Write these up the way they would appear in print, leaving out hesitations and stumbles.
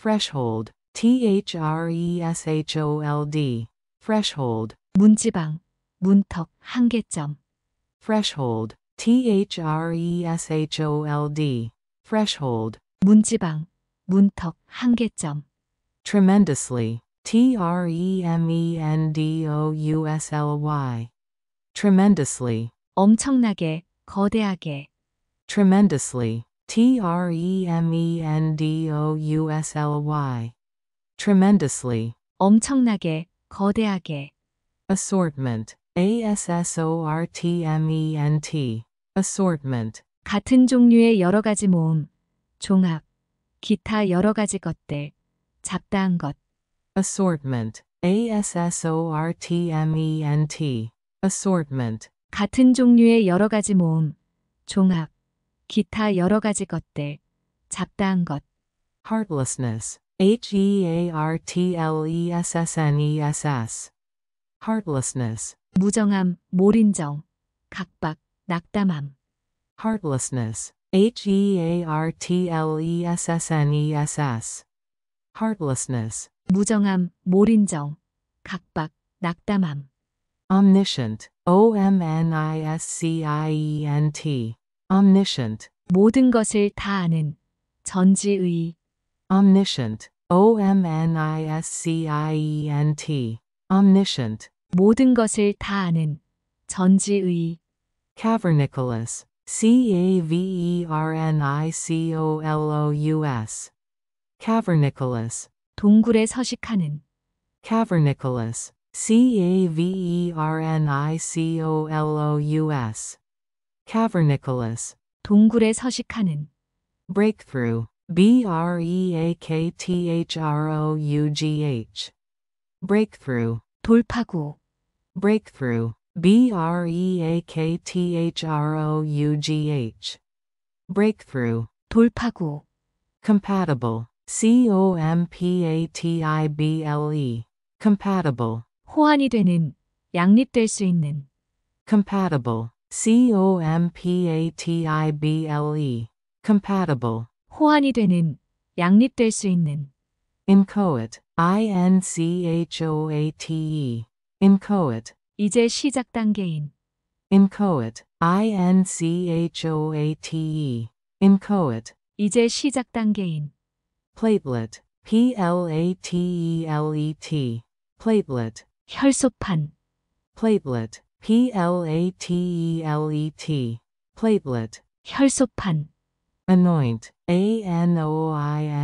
threshold, threshold, threshold, 문지방, 문턱, 한계점. threshold, threshold, threshold, 문지방, 문턱, 한계점. tremendously, tremendously, tremendously, 엄청나게, 거대하게. tremendously, tremendously, 엄청나게, 거대하게. assortment, assortment, assortment, 같은 종류의 여러 가지 모음, 종합, 기타 여러 가지 것들, 잡다한 것. assortment, assortment, assortment, 같은 종류의 여러 가지 모음, 종합, 기타 여러 가지 것들, 잡다한 것. heartlessness, heartlessness, heartlessness, 무정함, 몰인정, 각박, 낙담함. heartlessness, heartlessness, heartlessness, 무정함, 몰인정, 각박, 낙담함. omniscient, omniscient, omniscient, 모든 것을 다 아는, 전지의. omniscient, omniscient, omniscient, 모든 것을 다 아는, 전지의. caverniculous, cavernicolous, caverniculous, 동굴에 서식하는, caverniculous, cavernicolous, caverniculous, 동굴에 서식하는. breakthrough, breakthrough, breakthrough, 돌파구, breakthrough, breakthrough, 돌파구. compatible, compatible, compatible, 호환이 되는, 양립될 수 있는. compatible, compatible, compatible, 호환이 되는, 양립될 수 있는. inchoate, inchoate, inchoate, 이제 시작 단계인. inchoate, inchoate, inchoate, 이제 시작 단계인. platelet, platelet, platelet, 혈소판, platelet, platelet, platelet, 혈소판. anoint, anoint,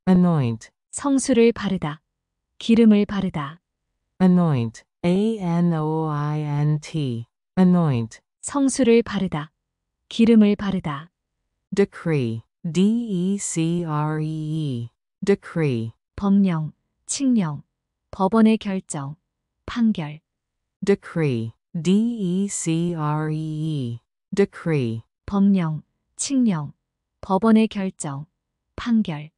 anoint, 성수를 바르다. 기름을 바르다. anoint, anoint, anoint, 성수를 바르다. 기름을 바르다. decree, decree, decree, 법령, 칙령, 법원의 결정, 판결. decree, decree, decree, 법령, 칙령, 법원의 결정, 판결.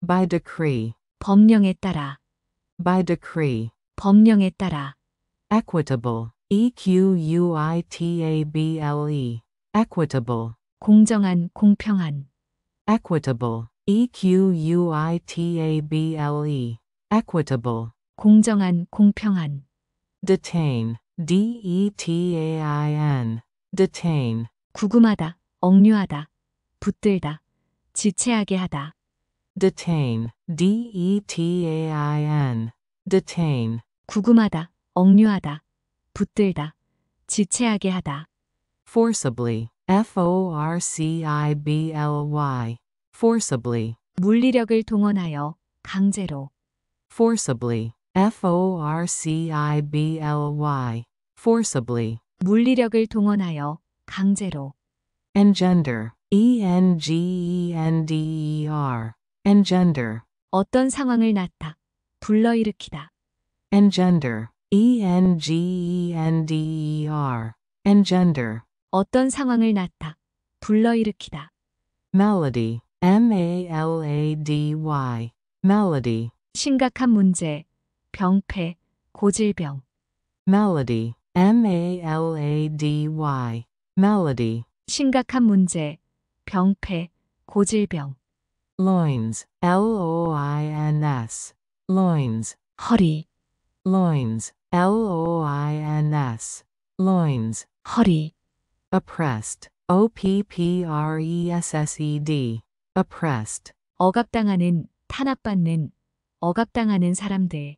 by decree, 법령에 따라, by decree, 법령에 따라. equitable, equitable, equitable, 공정한, 공평한. equitable, equitable, equitable, 공정한, 공평한. detain, detain, detain, 구금하다, 억류하다, 붙들다, 지체하게 하다. detain, detain, detain, 구금하다, 억류하다, 붙들다, 지체하게 하다. forcibly, forcibly, forcibly, 물리력을 동원하여, 강제로. forcibly, forcibly, forcibly, 물리력을 동원하여, 강제로. engender, engender, engender, 어떤 상황을 낳다, 불러일으키다. engender, engender, engender, 어떤 상황을 낳다, 불러일으키다. melody, melody, melody, 심각한 문제, 병폐, 고질병. melody, melody, melody, 심각한 문제, 병폐, 고질병. loins, loins, loins, 허리, loins, loins, loins, 허리, oppressed, oppressed, oppressed, 억압당하는, 탄압받는, 억압당하는 사람들,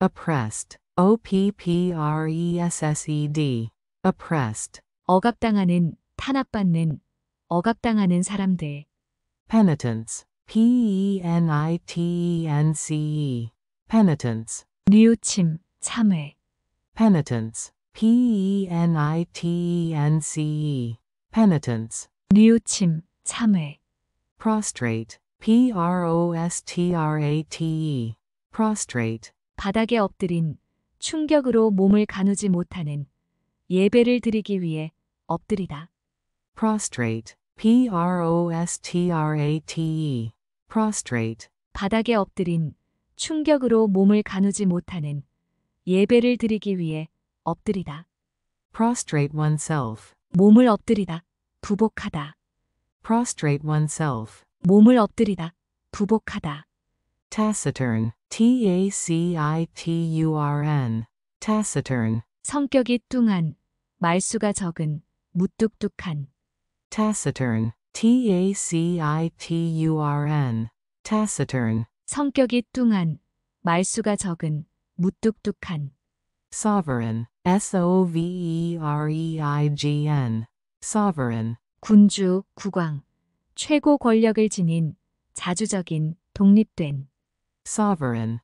oppressed, oppressed, oppressed, 억압당하는, 탄압받는, 억압당하는 사람들, penitence, penitence, penitence, 뉘우침, 참회, penitence, penitence, penitence, 뉘우침, 참회, prostrate, prostrate, prostrate, 바닥에 엎드린, 충격으로 몸을 가누지 못하는, 예배를 드리기 위해 엎드리다. prostrate, prostrate, prostrate, 바닥에 엎드린, 충격으로 몸을 가누지 못하는, 예배를 드리기 위해 엎드리다. prostrate oneself, 몸을 엎드리다, 부복하다. prostrate oneself, 몸을 엎드리다, 부복하다. taciturn, taciturn, taciturn, 성격이 뚱한, 말수가 적은, 무뚝뚝한. taciturn, taciturn, taciturn, 성격이 뚱한, 말수가 적은, 무뚝뚝한. sovereign, sovereign, sovereign, 군주, 국왕. 최고 권력을 지닌, 자주적인, 독립된. sovereign,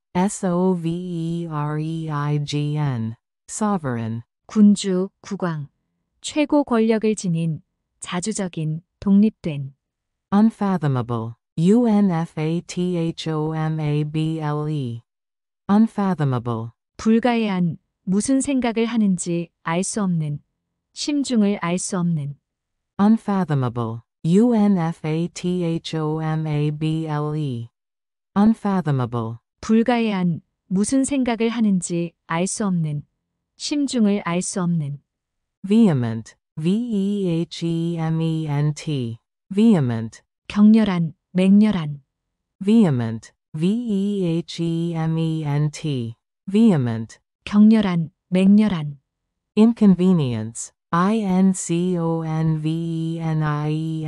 sovereign, sovereign, 군주, 국왕. 최고 권력을 지닌, 자주적인, 독립된. unfathomable, unfathomable, unfathomable, 불가해한, 무슨 생각을 하는지 알 수 없는, 심중을 알 수 없는. unfathomable, unfathomable, unfathomable, 불가해한, 무슨 생각을 하는지 알 수 없는, 심중을 알 수 없는. vehement, vehement, vehement, 격렬한, 맹렬한. vehement, vehement, vehement, 격렬한, 맹렬한. inconvenience,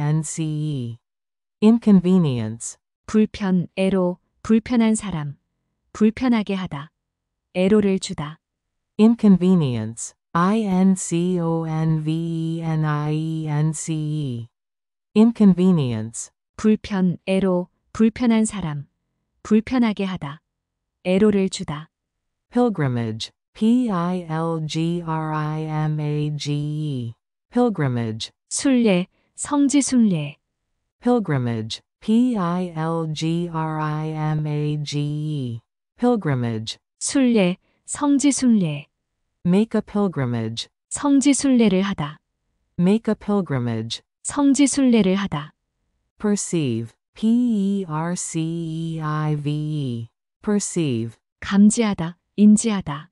inconvenience, inconvenience, 불편, 애로, 불편한 사람. 불편하게 하다. 애로를 주다. inconvenience, inconvenience, inconvenience, 불편, 애로, 불편한 사람. 불편하게 하다. 애로를 주다. pilgrimage, pilgrimage, pilgrimage, 순례, 성지 순례. pilgrimage, pilgrimage, pilgrimage, 순례, 성지 순례. make a pilgrimage, 성지 순례를 하다. make a pilgrimage, 성지 순례를 하다. perceive, perceive, perceive, 감지하다, 인지하다.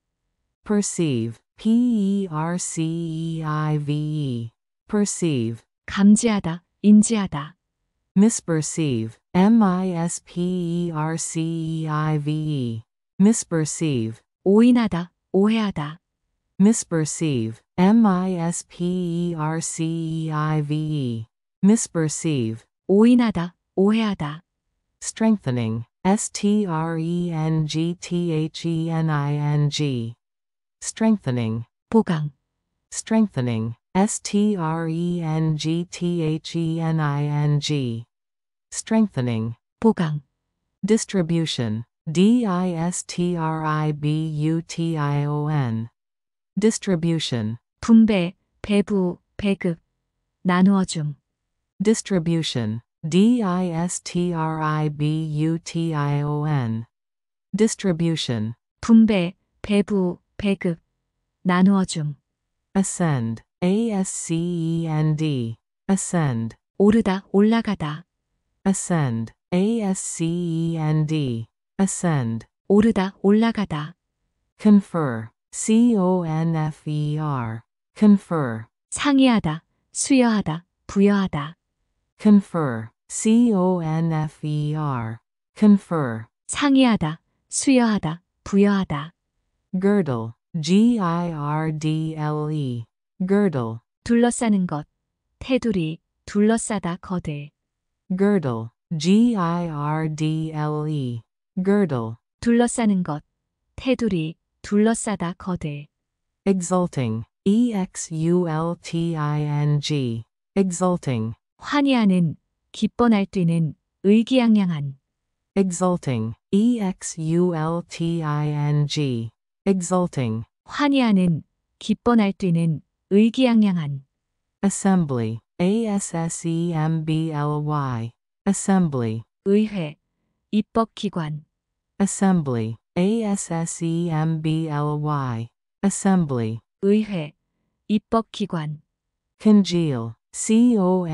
perceive, perceive, perceive, 감지하다, 인지하다. misperceive, misperceive, misperceive, 오인하다, 오해하다. misperceive, misperceive, misperceive, 오인하다, 오해하다. strengthening, strengthening, strengthening, 보강, strengthening, strengthening, strengthening, 보강. distribution, distribution, distribution, 분배, 배부, 배급. 나누어 줌. distribution, distribution, distribution, 분배, 배부, 배급. 나누어 줌. ascend, ascend, ascend, 오르다, 올라가다. ascend, ascend, ascend, 오르다, 올라가다. confer, confer, confer, 상의하다, 수여하다, 부여하다. confer, confer, confer. 상의하다, 수여하다, 부여하다. Girdle, girdle, girdle. 둘러싸는 것, 테두리, 둘러싸다, 거들. Girdle, girdle, girdle. 둘러싸는 것, 테두리, 둘러싸다, 거들. Exulting, exulting, exulting. 환희하는, 기뻐 날뛰는, 의기양양한. Exulting, exulting, exulting. 환희하는, 기뻐 날뛰는, 의기양양한. Assembly, assembly, assembly. 의회, 입법기관. Assembly, assembly, assembly. 의회, 입법기관. Congeal, congeal,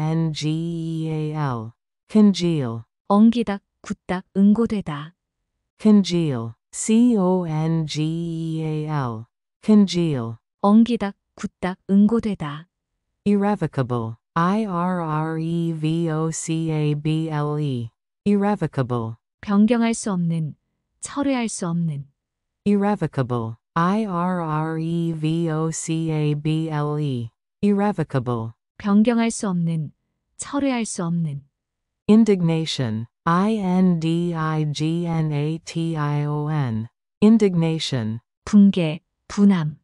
congeal. 엉기다, 굳다, 응고되다. Congeal, congeal, congeal. 엉기다, 굳다, 응고되다. Irrevocable, irrevocable, irrevocable. 변경할 수 없는, 철회할 수 없는. Irrevocable, irrevocable, irrevocable. 변경할 수 없는, 철회할 수 없는. Indignation, indignation, indignation. 분개, 분함.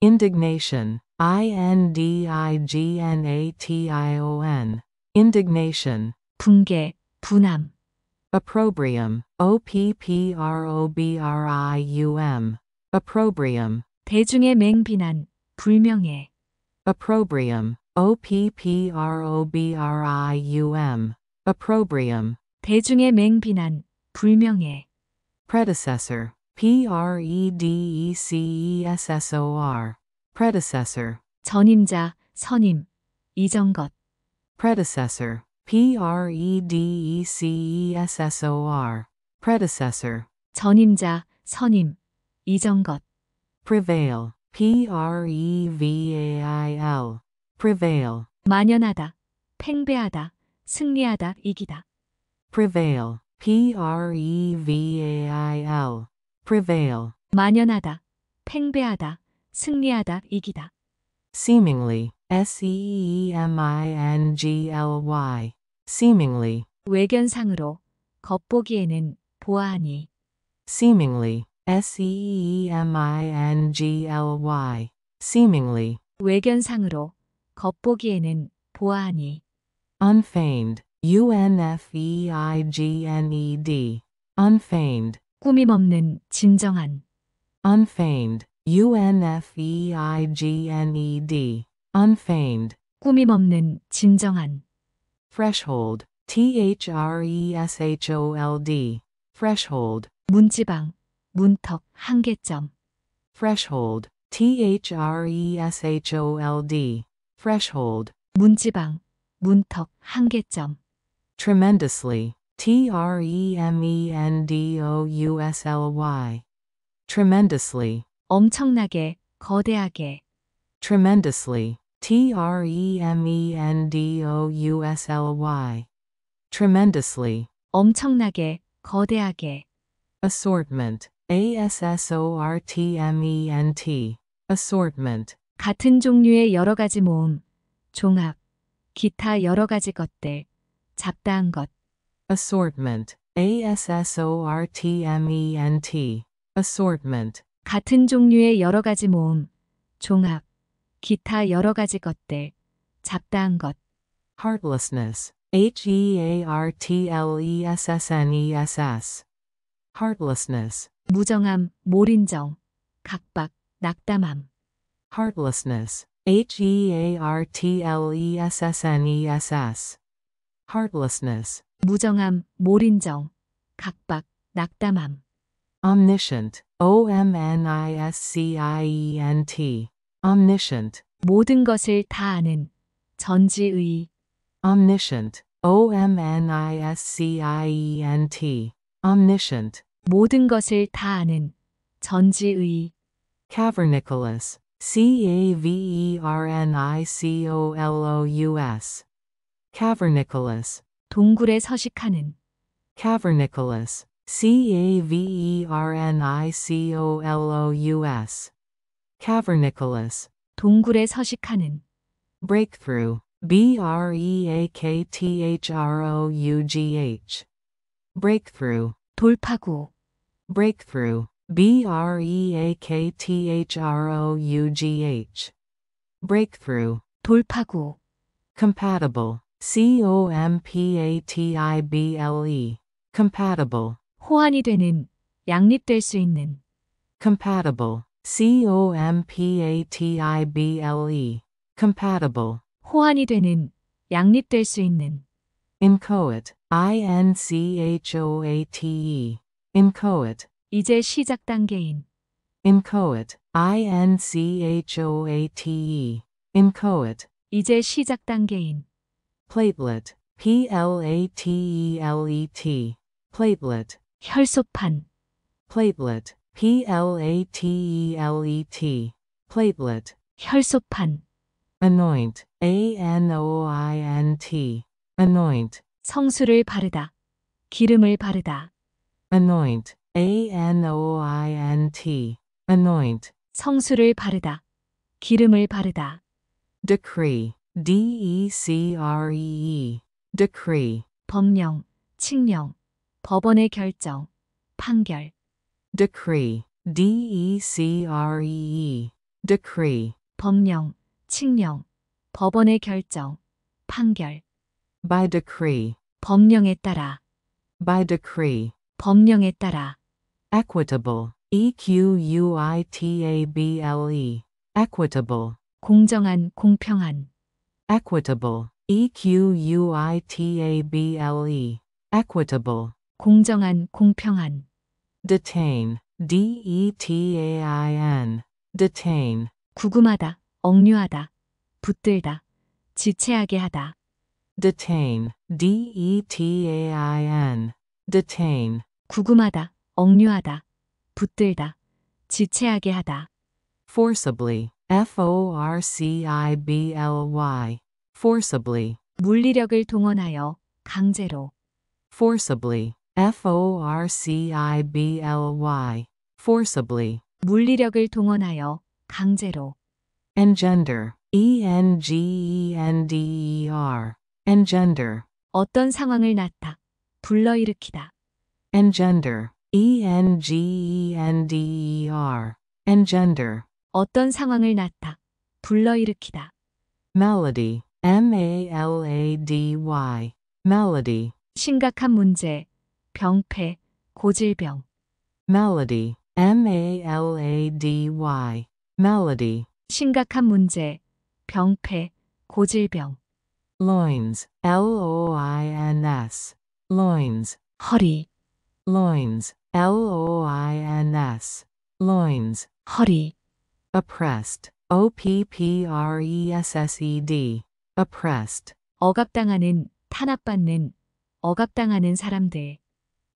Indignation, indignation, indignation. 분개, 분함. Opprobrium, opprobrium, opprobrium. 대중의 맹비난, 불명예. Opprobrium, opprobrium, opprobrium. 대중의 맹비난, 불명예. Predecessor, predecessor, predecessor. 전임자, 선임. 이전것. Predecessor, predecessor, predecessor. 전임자, 선임. 이전것. Prevail, prevail, prevail. 만연하다, 팽배하다, 승리하다, 이기다. Prevail, prevail, prevail. 만연하다, 팽배하다, 승리하다, 이기다. Seemingly, seemingly, seemingly. 외견상으로, 겉보기에는, 보아하니. Seemingly, seemingly, seemingly. 외견상으로, 겉보기에는, 보아하니. Unfeigned, unfeigned, unfeigned. 꾸밈없는, 진정한. Unfeigned, unfeigned, unfeigned. 꾸밈없는, 진정한. Threshold, threshold, threshold. 문지방, 문턱, 한계점. Threshold, threshold, threshold. 문지방, 문턱, 한계점. Tremendously, tremendously, tremendously. 엄청나게, 거대하게. Tremendously, tremendously, tremendously. 엄청나게, 거대하게. Assortment, assortment, assortment. 같은 종류의 여러 가지 모음, 종합, 기타 여러 가지 것들, 잡다한 것. Assortment, assortment, assortment. 같은 종류의 여러 가지 모음, 종합, 기타 여러 가지 것들, 잡다한 것. Heartlessness, heartlessness. Heartlessness, 무정함, 몰인정, 각박, 낙담함. heartlessness, heartlessness. Heartlessness. 무정함, 몰인정, 각박, 낙담함. Omniscient, omniscient, omniscient. 모든 것을 다 아는, 전지의. Omniscient, omniscient, omniscient. 모든 것을 다 아는, 전지의. Cavernicolous, cavernicolous. Cavernicolous. 동굴에 서식하는, cavernicolous, cavernicolous, cavernicolous, 동굴에 서식하는, breakthrough, breakthrough, breakthrough, 돌파구, breakthrough, breakthrough, breakthrough, 돌파구, compatible, compatible, compatible, 호환이 되는, 양립될 수 있는, compatible, compatible, compatible, 호환이 되는, 양립될 수 있는, inchoate, inchoate, inchoate, 이제 시작 단계인, inchoate, inchoate, inchoate, 이제 시작 단계인, platelet, platelet, platelet, 혈소판, platelet, platelet, platelet, 혈소판, anoint, anoint, anoint, 성수를 바르다, 기름을 바르다, anoint, anoint, anoint, 성수를 바르다, 기름을 바르다, decree, decree, decree, 법령, 칙령, 법원의 결정, 판결, decree, decree, decree, 법령, 칙령, 법원의 결정, 판결, by decree, 법령에 따라, by decree, 법령에 따라, equitable, equitable, equitable, 공정한, 공평한, equitable, equitable, equitable, 공정한, 공평한, detain, detain, detain, 구금하다, 억류하다, 붙들다, 지체하게 하다, detain, detain, detain, 구금하다, 억류하다, 붙들다, 지체하게 하다, forcibly, forcibly, forcibly, 물리력을 동원하여, 강제로, forcibly, forcibly, forcibly, 물리력을 동원하여, 강제로, engender, engender, engender, 어떤 상황을 낳다, 불러일으키다, engender, engender, engender, 어떤 상황을 낳다, 불러일으키다, melody, malady, melody, 심각한 문제, 병폐, 고질병, melody, malady, melody, 심각한 문제, 병폐, 고질병, loins, loins, loins, 허리, loins, loins, loins, 허리, oppressed, oppressed, oppressed, 억압당하는, 탄압받는, 억압당하는 사람들,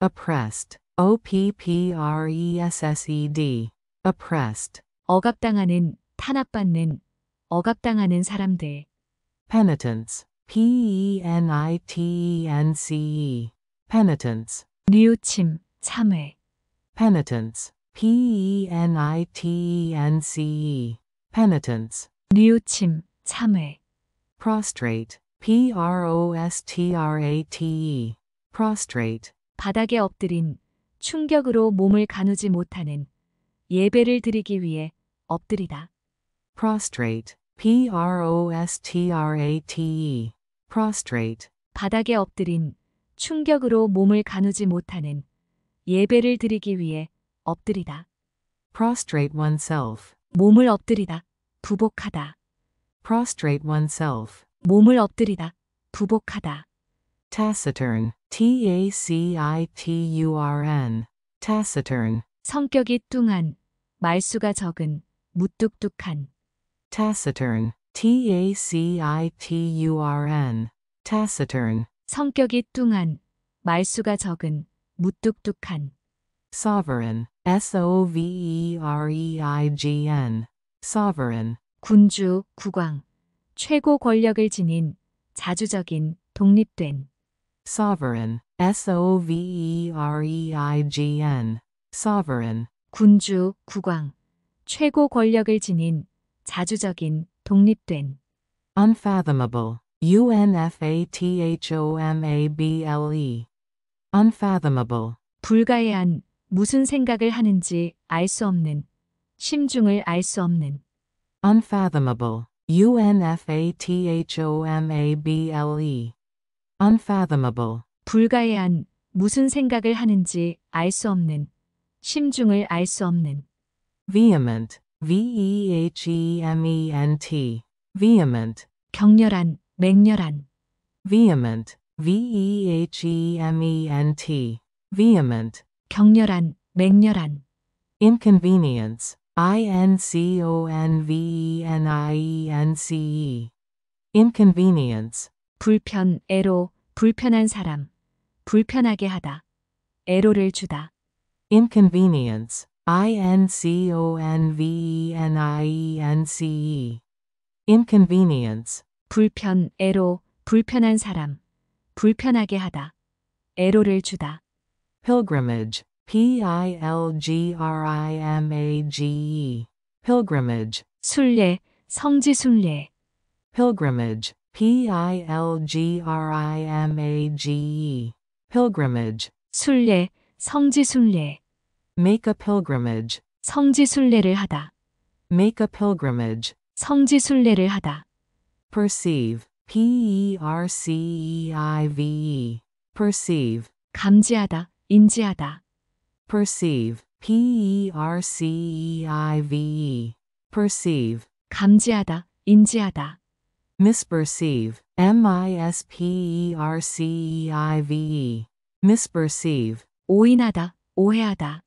oppressed, oppressed, oppressed, 억압당하는, 탄압받는, 억압당하는 사람들, penitence, penitence, penitence, 뉘우침, 참회, penitence, penitence, penitence, 뉘우침, 참회, prostrate, prostrate, prostrate, 바닥에 엎드린, 충격으로 몸을 가누지 못하는, 예배를 드리기 위해 엎드리다, prostrate, prostrate, prostrate, 바닥에 엎드린, 충격으로 몸을 가누지 못하는, 예배를 드리기 위해 엎드리다, prostrate oneself, 몸을 엎드리다, 부복하다, prostrate oneself, 몸을 엎드리다, 부복하다, taciturn, taciturn, taciturn, 성격이 뚱한, 말수가 적은, 무뚝뚝한, taciturn, taciturn, taciturn, 성격이 뚱한, 말수가 적은, 무뚝뚝한, sovereign, sovereign, sovereign, 군주, 국왕, 최고 권력을 지닌, 자주적인, 독립된, Sovereign. Sovereign. Sovereign. 군주, 국왕. 최고 권력을 지닌, 자주적인, 독립된. Unfathomable. Unfathomable. Unfathomable. 불가해한, 무슨 생각을 하는지 알 수 없는, 심중을 알 수 없는. Unfathomable. Unfathomable. Unfathomable. 불가해한, 무슨 생각을 하는지 알 수 없는, 심중을 알 수 없는. Vehement. Vehement. Vehement. 격렬한, 맹렬한. Vehement. Vehement. Vehement. 격렬한, 맹렬한. Inconvenience. Inconvenience. Inconvenience. 불편, 애로, 불편한 사람. 불편하게 하다. 애로를 주다. Inconvenience. Inconvenience. Inconvenience. 불편, 애로, 불편한 사람. 불편하게 하다. 애로를 주다. Pilgrimage. Pilgrimage. Pilgrimage. 순례, 성지순례. Pilgrimage. Pilgrimage. Pilgrimage. 순례, 성지순례. Make a pilgrimage. 성지순례를 하다. Make a pilgrimage. 성지순례를 하다. Perceive. Perceive. Perceive. 감지하다, 인지하다. Perceive. Perceive. Perceive. 감지하다, 인지하다. Misperceive. Misperceive. Misperceive. 오인하다, 오해하다.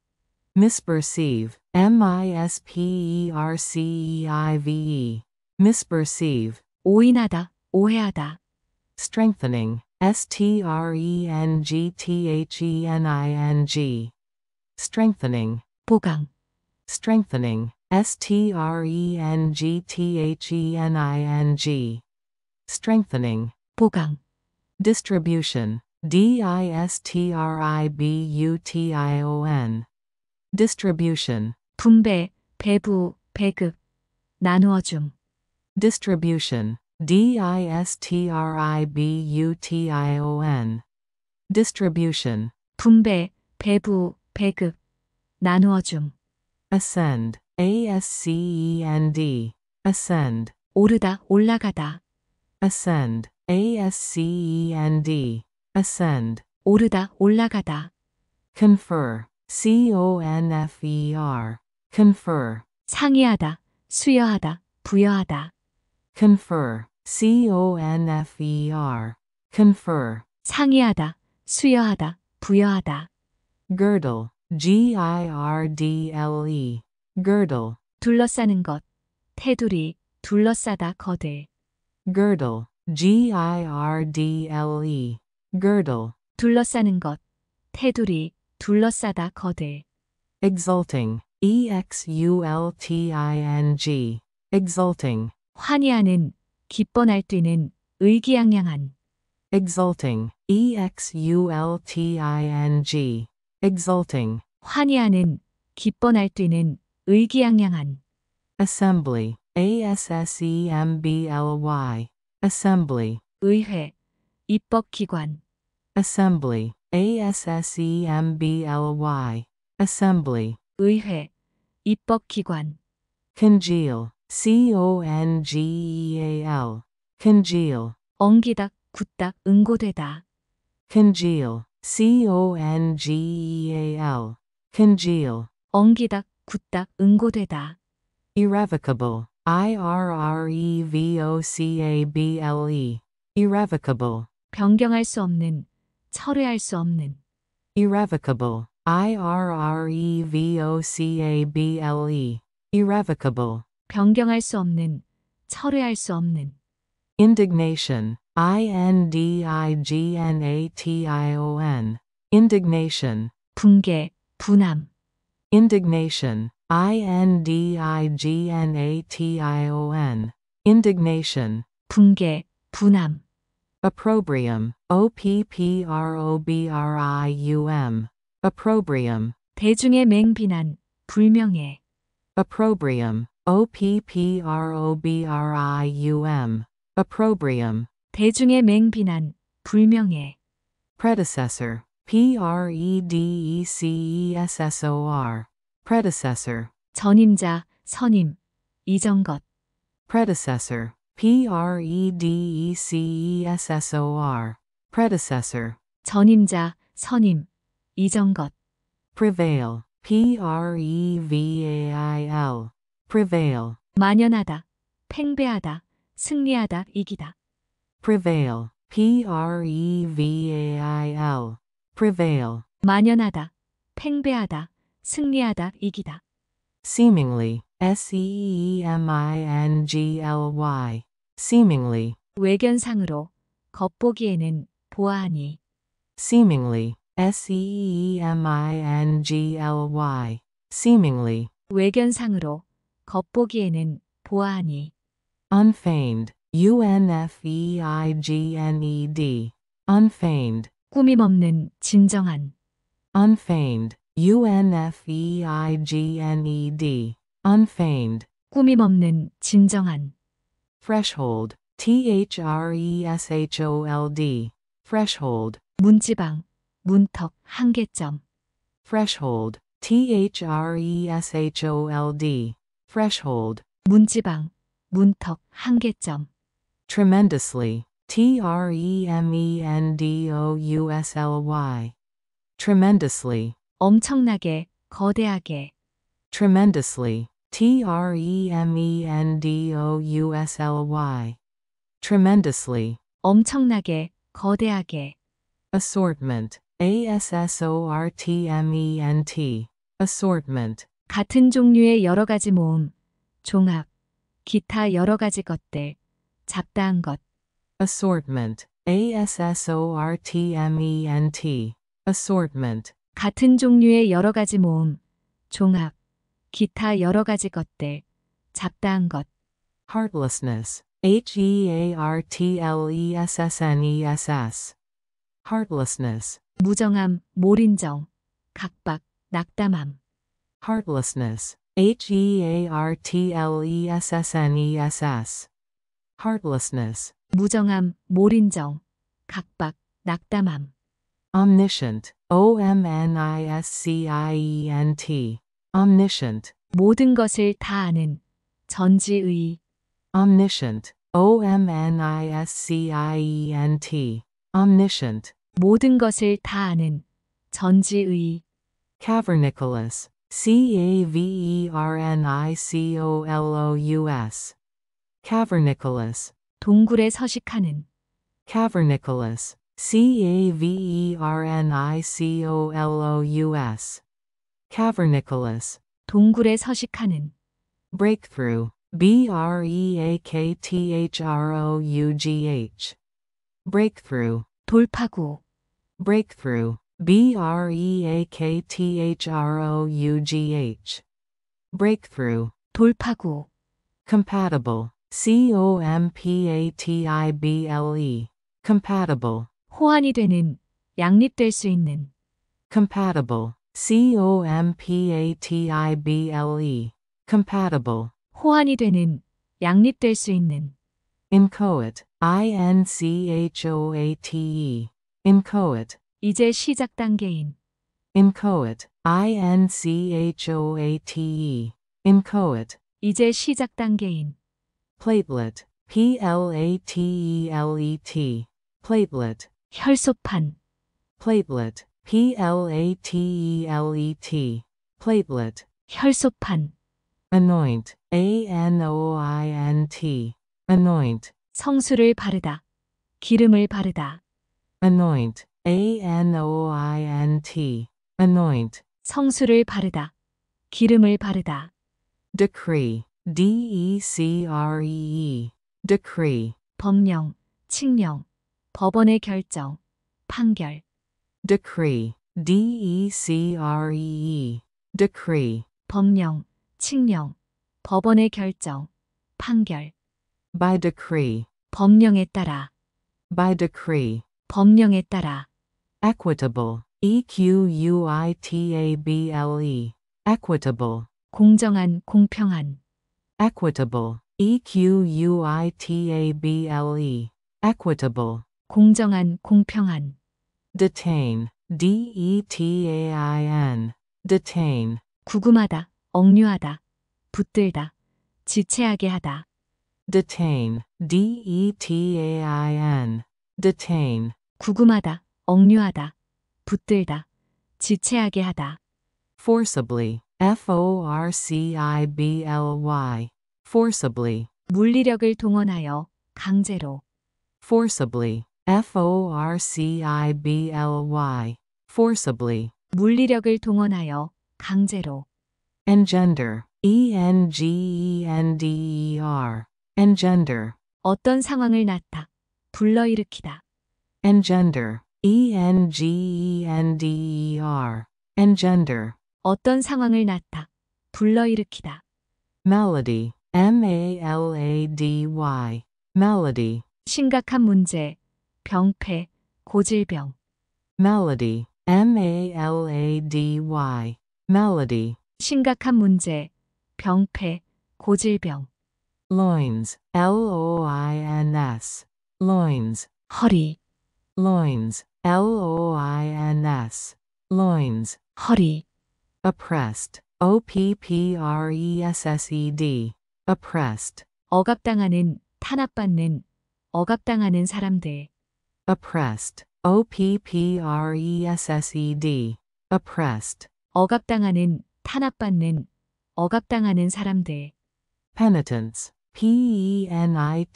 Misperceive. Misperceive. Misperceive. 오인하다, 오해하다. Strengthening. Strengthening. Strengthening. 보강. Strengthening. Strengthening. Strengthening. 보강. Distribution. Distribution. Distribution. 분배, 배부, 배급. 나누어줌. Distribution. Distribution. Distribution. 분배, 배부, 배급. 나누어줌. Ascend. Ascend. Ascend. 오르다, 올라가다. Ascend. Ascend. Ascend. 오르다, 올라가다. Confer. Confer. Confer. 상의하다, 수여하다, 부여하다. Confer. Confer. Confer. 상의하다, 수여하다, 부여하다. Girdle. Girdle. Girdle. 둘러싸는 것. 테두리, 둘러싸다, 거들. Girdle. Girdle. Girdle. 둘러싸는 것. 테두리, 둘러싸다, 거들. Exulting. Exulting. Exulting. 환희하는, 기뻐 날뛰는, 의기양양한. Exulting. Exulting. Exulting. 환희하는, 기뻐 날뛰는, 의기양양한. Assembly. Assembly. Assembly. 의회, 입법기관. Assembly. Assembly. Assembly. 의회, 입법기관. Congeal. Congeal. Congeal. 엉기다, 굳다, 응고되다. Congeal. Congeal. Congeal. 엉기다, 굳다, 응고되다. Irrevocable. Irrevocable. Irrevocable. 변경할 수 없는, 철회할 수 없는. Irrevocable. Irrevocable. Irrevocable. 변경할 수 없는, 철회할 수 없는. Indignation. Indignation. Indignation. 분개, 분함. Indignation. Indignation. Indignation. 분개, 분함. Opprobrium. Opprobrium. Opprobrium. 대중의 맹비난, 불명예. Opprobrium. Opprobrium. Opprobrium. 대중의 맹비난, 불명예. Predecessor. Predecessor. Predecessor. 전임자, 선임. 이전것. Predecessor. Predecessor. Predecessor. 전임자, 선임. 이전것. Prevail. Prevail. Prevail. 만연하다, 팽배하다, 승리하다, 이기다. Prevail. Prevail. Prevail. 만연하다, 팽배하다, 승리하다, 이기다. Seemingly. Seemingly. Seemingly. 외견상으로, 겉보기에는, 보아하니. Seemingly. Seemingly. Seemingly. 외견상으로, 겉보기에는, 보아하니. Unfeigned. Unfeigned. Unfeigned. 꾸밈없는, 진정한. Unfeigned. Unfeigned. Unfeigned. 꾸밈없는, 진정한. Threshold. Threshold. Threshold. 문지방, 문턱, 한계점. Threshold. Threshold. Threshold. 문지방, 문턱, 한계점. Tremendously. Tremendously. Tremendously. 엄청나게, 거대하게. Tremendously. Tremendously. Tremendously. 엄청나게, 거대하게. Assortment. Assortment. Assortment. 같은 종류의 여러 가지 모음, 종합, 기타 여러 가지 것들, 잡다한 것. Assortment. Assortment. Assortment. 같은 종류의 여러 가지 모음, 종합, 기타 여러 가지 것들, 잡다한 것. Heartlessness. Heartlessness. Heartlessness. 무정함, 몰인정, 각박, 낙담함. Heartlessness. Heartlessness. Heartlessness. 무정함, 몰인정, 각박, 낙담함. Omniscient. Omniscient. Omniscient. 모든 것을 다 아는, 전지의. Omniscient. Omniscient. Omniscient. 모든 것을 다 아는, 전지의. Caverniculous. Caverniculous. Caverniculous. 동굴에 서식하는, Caverniculous. Caverniculous. Caverniculous. 동굴에 서식하는. Breakthrough. Breakthrough. Breakthrough. 돌파구, Breakthrough. Breakthrough. 돌파구. Compatible. Compatible. Compatible. 호환이 되는, 양립될 수 있는. Compatible. Compatible. Compatible. 호환이 되는, 양립될 수 있는. Inchoate. Inchoate. Inchoate. 이제 시작 단계인. Inchoate. Inchoate. Inchoate. 이제 시작 단계인. Platelet. Platelet. Platelet. 혈소판, Platelet. Platelet. Platelet. 혈소판. Anoint. Anoint. Anoint. 성수를 바르다. 기름을 바르다. Anoint. Anoint. Anoint. 성수를 바르다. 기름을 바르다. Decree. Decree. Decree. 법령, 칙령, 법원의 결정, 판결. Decree. Decree. Decree. 법령, 칙령, 법원의 결정, 판결. By decree. 법령에 따라. by decree, 법령에 따라, equitable, equitable, equitable, 공정한, 공평한, equitable, equitable, equitable, 공정한, 공평한, detain, detain, detain, 구금하다, 억류하다, 붙들다, 지체하게 하다, detain, detain, detain, 구금하다, 억류하다, 붙들다, 지체하게 하다, forcibly, forcibly, forcibly, 물리력을 동원하여, 강제로, forcibly, forcibly, forcibly, 물리력을 동원하여, 강제로, engender, engender, engender, 어떤 상황을 낳다, 불러일으키다, engender, engender, engender, 어떤 상황을 낳다, 불러일으키다, melody, malady, melody, 심각한 문제, 병폐, 고질병, melody, malady, melody, 심각한 문제, 병폐, 고질병, loins, loins, loins, 허리, loins, loins, loins, 허리, oppressed, oppressed, oppressed, 억압당하는, 탄압받는, 억압당하는 사람들, oppressed, oppressed, oppressed, 억압당하는, 탄압받는, 억압당하는 사람들, penitence,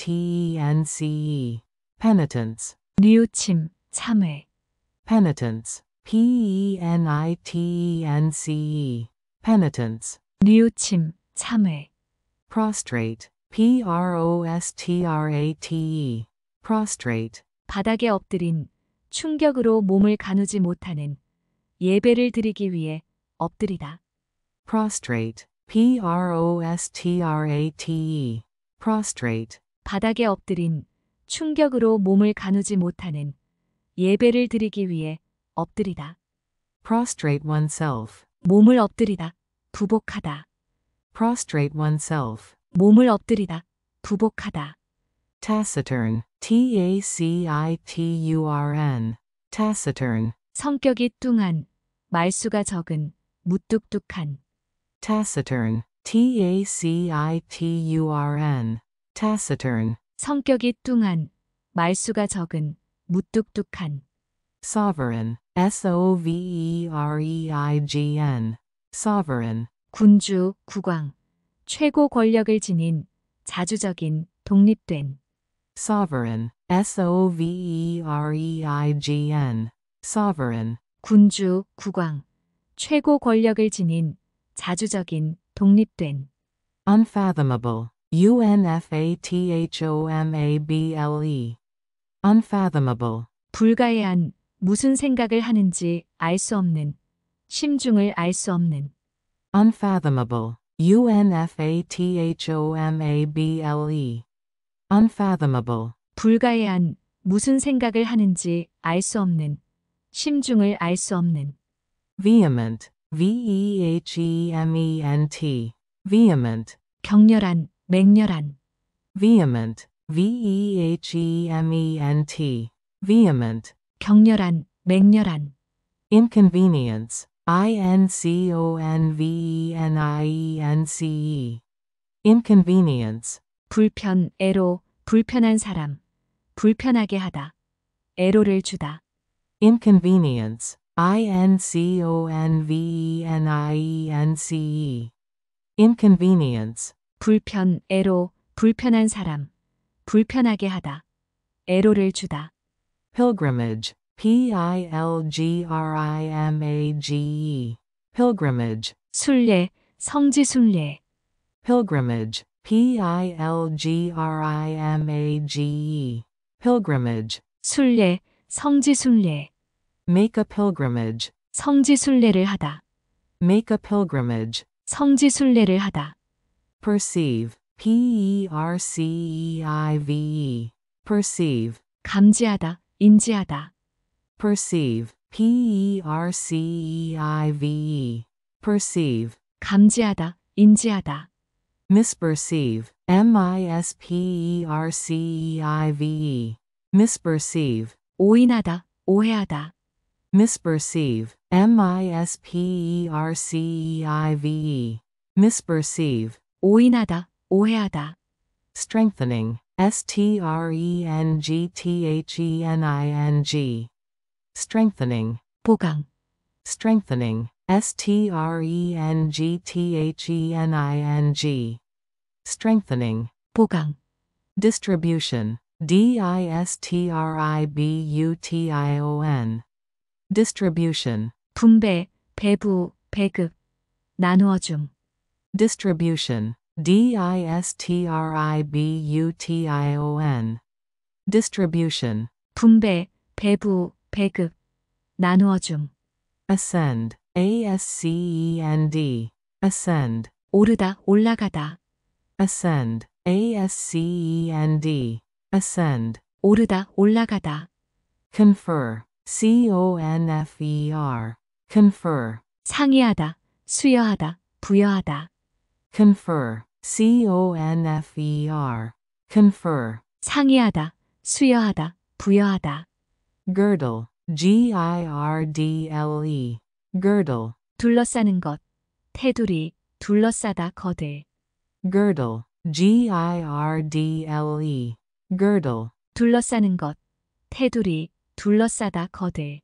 penitence, penitence, 뉘우침, 참회, penitence, penitence, penitence, 뉘우침, 참회, prostrate, prostrate, prostrate, 바닥에 엎드린, 충격으로 몸을 가누지 못하는, 예배를 드리기 위해 엎드리다, prostrate, prostrate, prostrate, 바닥에 엎드린, 충격으로 몸을 가누지 못하는, 예배를 드리기 위해 엎드리다, prostrate oneself, 몸을 엎드리다, 부복하다, prostrate oneself, 몸을 엎드리다, 부복하다, taciturn, taciturn, taciturn, 성격이 뚱한, 말수가 적은, 무뚝뚝한, taciturn, taciturn, taciturn, 성격이 뚱한, 말수가 적은, 무뚝뚝한, sovereign, sovereign, sovereign, 군주, 국왕, 최고 권력을 지닌, 자주적인, 독립된, sovereign, sovereign, sovereign, 군주, 국왕, 최고 권력을 지닌, 자주적인, 독립된, unfathomable, unfathomable, unfathomable, 불가해한, 무슨 생각을 하는지 알 수 없는, 심중을 알 수 없는, unfathomable, unfathomable, unfathomable, 불가해한, 무슨 생각을 하는지 알 수 없는, 심중을 알 수 없는, vehement, vehement, vehement, 격렬한, 맹렬한, vehement, vehement, vehement, 격렬한, 맹렬한, inconvenience, inconvenience, inconvenience, 불편, 애로, 불편한 사람, 불편하게 하다, 애로를 주다, inconvenience, inconvenience, inconvenience, 불편, 애로, 불편한 사람, 불편하게 하다, 애로를 주다, pilgrimage, pilgrimage, pilgrimage, 순례, 성지순례, pilgrimage, pilgrimage, pilgrimage, 순례, 성지순례, make a pilgrimage, 성지순례를 하다, make a pilgrimage, 성지순례를 하다, perceive, perceive, perceive, 감지하다, 인지하다. perceive, perceive, perceive, 감지하다, 인지하다. misperceive, misperceive, misperceive, 오인하다, 오해하다. misperceive, misperceive, misperceive, 오인하다, 오해하다. strengthening, strengthening, strengthening, 보강, strengthening, strengthening, strengthening, 보강. distribution, distribution, distribution, 분배, 배부, 배급. 나누어 줌. distribution, distribution, distribution, 분배, 배부, 배급. 나누어 줌. ascend, ascend, ascend, 오르다, 올라가다. ascend, ascend, ascend, 오르다, 올라가다. confer, confer, confer, 상의하다, 수여하다, 부여하다. confer, confer, confer, 상의하다, 수여하다, 부여하다. girdle, girdle, girdle, 둘러싸는 것. 테두리, 둘러싸다, 거들. girdle, girdle, girdle, 둘러싸는 것. 테두리, 둘러싸다, 거들.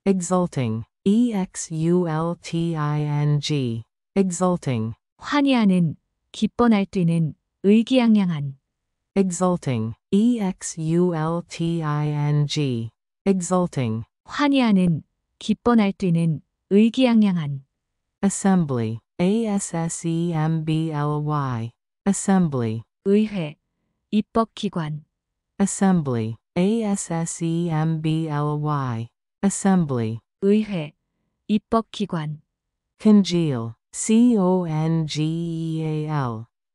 exulting, exulting, exulting, 환희하는, 기뻐 날뛰는, 의기양양한. exulting, exulting, exulting, 환희하는, 기뻐 날뛰는, 의기양양한. assembly, assembly, assembly, 의회, 입법기관. assembly, assembly, assembly, 의회, 입법기관. congeal, congeal,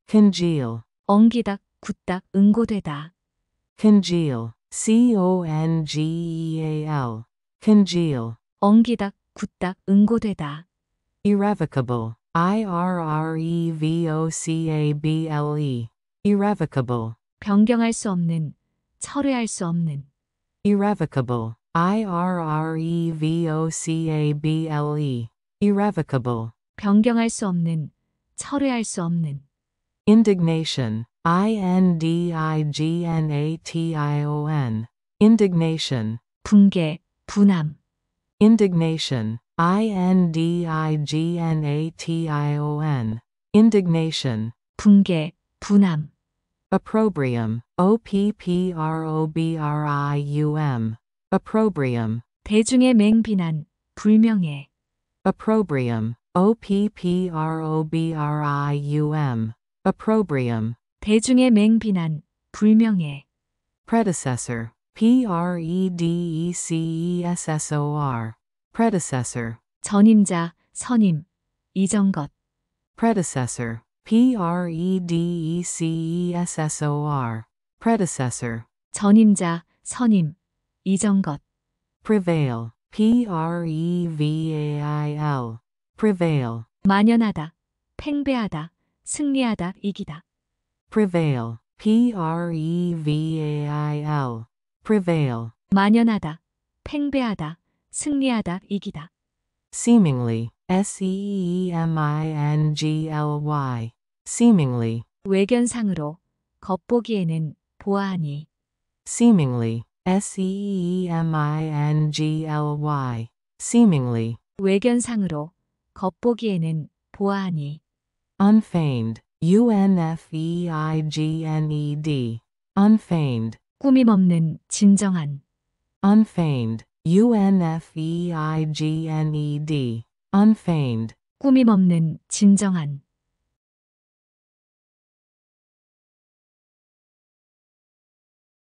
congeal, 엉기다, 굳다, 응고되다. congeal, congeal, congeal, 엉기다, 굳다, 응고되다. irrevocable, irrevocable, irrevocable, 변경할 수 없는, 철회할 수 없는. irrevocable, irrevocable, irrevocable, 변경할 수 없는, 철회할 수 없는. indignation, indignation, indignation, 분개, 분함. indignation, indignation, indignation, 분개, 분함. opprobrium, opprobrium, opprobrium, 대중의 맹비난, 불명예. opprobrium, opprobrium, opprobrium, 대중의 맹비난, 불명예. predecessor, predecessor, predecessor, 전임자, 선임. 이전것. predecessor, predecessor, predecessor, 전임자, 선임. 이전것. prevail, prevail, prevail, 만연하다, 팽배하다, 승리하다, 이기다. prevail, prevail, prevail, 만연하다, 팽배하다, 승리하다, 이기다. seemingly, seemingly, seemingly, 외견상으로, 겉보기에는, 보아하니. seemingly, seemingly, seemingly, 외견상으로, 겉보기에는, 보아하니. unfeigned, unfeigned, unfeigned, 꾸밈없는, 진정한. unfeigned, unfeigned, unfeigned, 꾸밈없는, 진정한.